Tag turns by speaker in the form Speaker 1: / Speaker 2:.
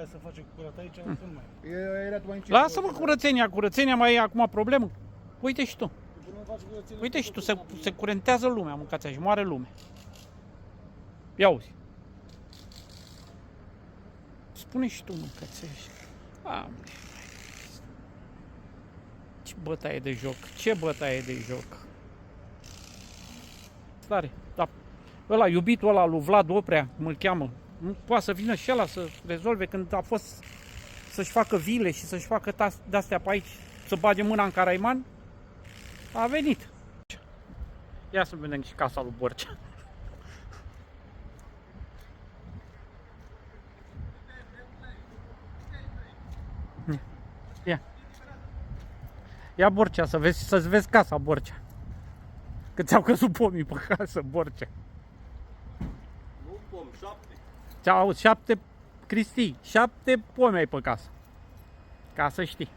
Speaker 1: Să face curat aici, nu mai.
Speaker 2: Lasă-mă curățenia, curățenia mai e acum problemă. Uite și tu. Uite și tu, se curentează lumea, mâncați și moare lume. Ia uzi. Spune și tu, mâncați așa. Ce bătaie de joc, ce bătaie de joc. Stare, da. Ăla, iubitul ăla lui Vlad Oprea, cum îl cheamă, nu poate să vină și ăla să rezolve când a fost să-și facă vile și să-și facă de-astea pe aici, să bage mâna în Caraiman, a venit. Ia să vedem și casa lui Borcea. Ia. Ia Borcea, să-ți vezi casa, Borcea. Că ți-au căzut pomii pe casă, Borcea.
Speaker 1: Nu pom, 7.
Speaker 2: Ți-au 7, Cristi, 7 pomi ai pe casă. Ca să știi.